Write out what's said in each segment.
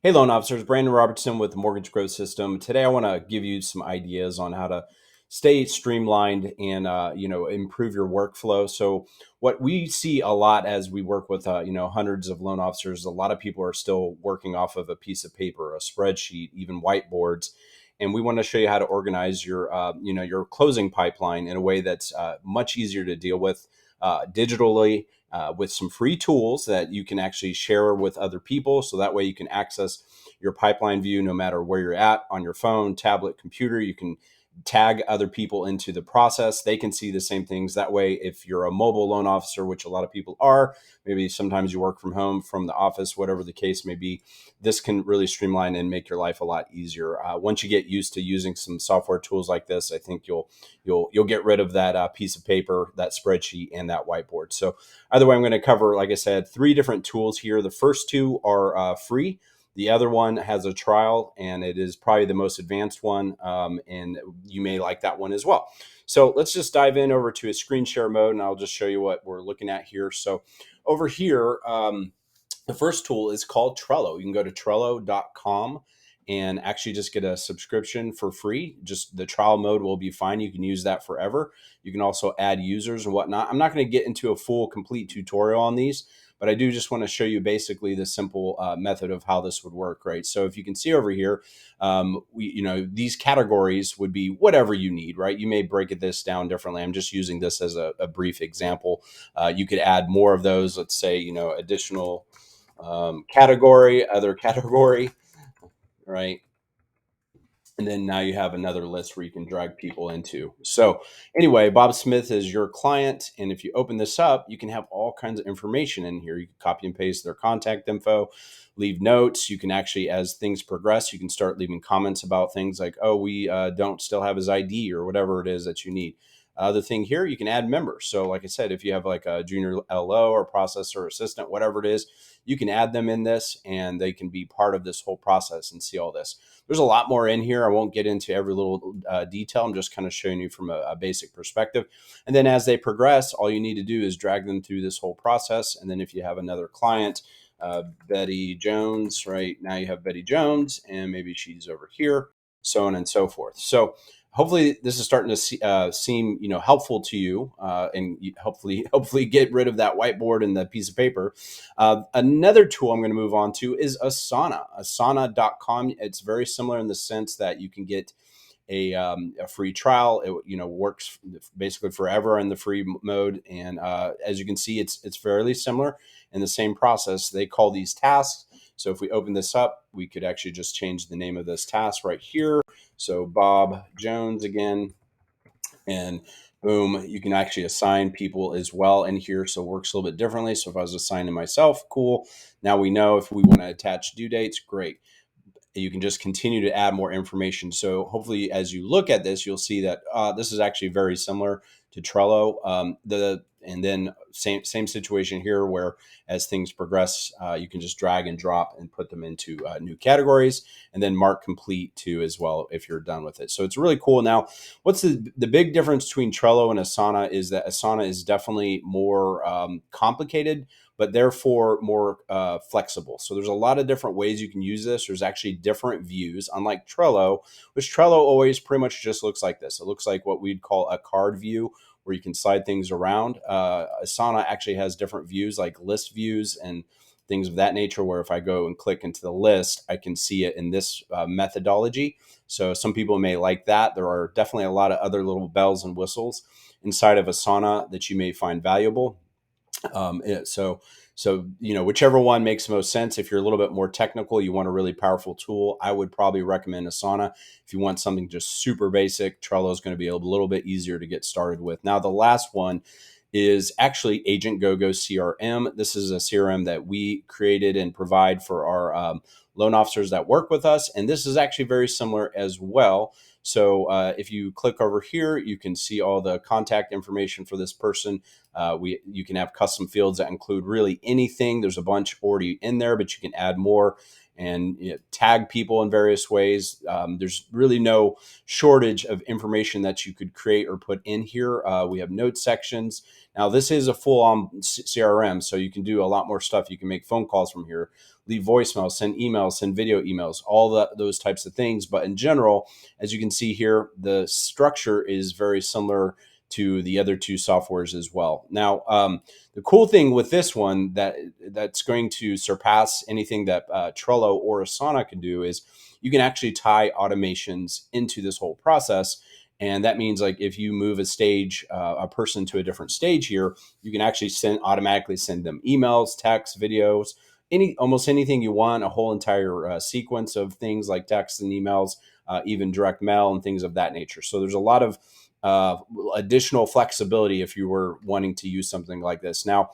Hey, loan officers, Brandon Robertson with the Mortgage Growth System. Today, I want to give you some ideas on how to stay streamlined and improve your workflow. So, what we see a lot as we work with hundreds of loan officers, a lot of people are still working off of a piece of paper, a spreadsheet, even whiteboards. And we want to show you how to organize your closing pipeline in a way that's much easier to deal with digitally with some free tools that you can actually share with other people. So that way you can access your pipeline view no matter where you're at on your phone, tablet, computer. You can tag other people into the process. They can see the same things. That way, if you're a mobile loan officer, which a lot of people are, maybe sometimes you work from home, from the office, whatever the case may be, this can really streamline and make your life a lot easier. Once you get used to using some software tools like this, I think you'll get rid of that piece of paper, that spreadsheet, and that whiteboard. So either way, I'm going to cover, like I said, three different tools here. The first two are free. The other one has a trial, and it is probably the most advanced one, and you may like that one as well. So let's just dive in over to a screen share mode, and I'll just show you what we're looking at here. So over here, the first tool is called Trello. You can go to Trello.com and actually just get a subscription for free. Just the trial mode will be fine. You can use that forever. You can also add users and whatnot. I'm not going to get into a full complete tutorial on these, but I do just want to show you basically the simple method of how this would work, right? So if you can see over here, these categories would be whatever you need, right? You may break this down differently. I'm just using this as a brief example. You could add more of those. Let's say, additional category, other category, right? And then now you have another list where you can drag people into. So anyway, Bob Smith is your client. And if you open this up, you can have all kinds of information in here. You can copy and paste their contact info, leave notes. You can actually, as things progress, you can start leaving comments about things like, oh, we don't still have his ID or whatever it is that you need. Other thing here, you can add members. So like I said, if you have like a junior LO or processor assistant, whatever it is, you can add them in this and they can be part of this whole process and see all this. There's a lot more in here. I won't get into every little detail. I'm just kind of showing you from a basic perspective. And then as they progress, all you need to do is drag them through this whole process. And then if you have another client, Betty Jones, right now you have Betty Jones and maybe she's over here, so on and so forth. So hopefully this is starting to seem helpful to you, and hopefully get rid of that whiteboard and the piece of paper. Another tool I'm going to move on to is Asana. Asana.com. It's very similar in the sense that you can get a free trial. It works basically forever in the free mode, and as you can see, it's fairly similar in the same process. They call these tasks. So if we open this up, we could actually just change the name of this task right here. So Bob Jones again, and boom, you can actually assign people as well in here. So it works a little bit differently. So if I was assigning myself, cool. Now we know if we want to attach due dates, great. You can just continue to add more information. So hopefully as you look at this, you'll see that this is actually very similar to Trello. And then same situation here, where as things progress, you can just drag and drop and put them into new categories, and then mark complete too as well if you're done with it. So it's really cool. Now, what's the big difference between Trello and Asana is that Asana is definitely more complicated, but therefore more flexible. So there's a lot of different ways you can use this. There's actually different views, unlike Trello, which Trello always pretty much just looks like this. It looks like what we'd call a card view, where you can slide things around. Asana actually has different views, like list views and things of that nature, where if I go and click into the list, I can see it in this methodology. So some people may like that. There are definitely a lot of other little bells and whistles inside of Asana that you may find valuable. So whichever one makes the most sense. If you're a little bit more technical, you want a really powerful tool, I would probably recommend Asana. If you want something just super basic, Trello is going to be a little bit easier to get started with. Now, the last one is actually Agent GoGo CRM. This is a CRM that we created and provide for our loan officers that work with us, and this is actually very similar as well. So if you click over here, you can see all the contact information for this person. You can have custom fields that include really anything. There's a bunch already in there, but you can add more. and tag people in various ways. There's really no shortage of information that you could create or put in here. We have note sections. Now, this is a full-on CRM, so you can do a lot more stuff. You can make phone calls from here, leave voicemails, send emails, send video emails, all those types of things. But in general, as you can see here, the structure is very similar to the other two softwares as well. Now, the cool thing with this one that's going to surpass anything that Trello or Asana can do is you can actually tie automations into this whole process. And that means, like, if you move a person to a different stage here, you can actually automatically send them emails, texts, videos, almost anything you want, a whole entire sequence of things like texts and emails, even direct mail and things of that nature. So there's a lot of uh, additional flexibility if you were wanting to use something like this. Now,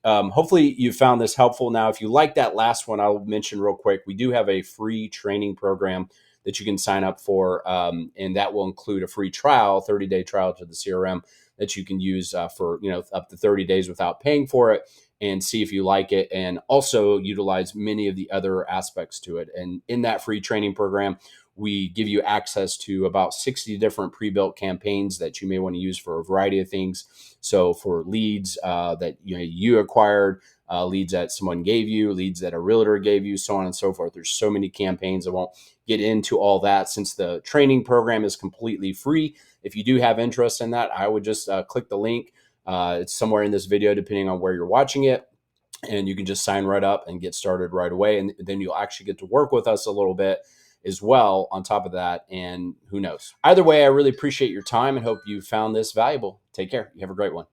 hopefully you found this helpful. Now, if you like that last one, I'll mention real quick, we do have a free training program that you can sign up for. And that will include a free trial, 30-day trial to the CRM that you can use for, up to 30 days without paying for it, and see if you like it, and also utilize many of the other aspects to it. And in that free training program, we give you access to about 60 different pre-built campaigns that you may want to use for a variety of things. So for leads that you acquired, leads that someone gave you, leads that a realtor gave you, so on and so forth. There's so many campaigns. I won't get into all that since the training program is completely free. If you do have interest in that, I would just click the link. It's somewhere in this video, depending on where you're watching it. And you can just sign right up and get started right away. And then you'll actually get to work with us a little bit as well on top of that. And who knows? Either way, I really appreciate your time and hope you found this valuable. Take care. You have a great one.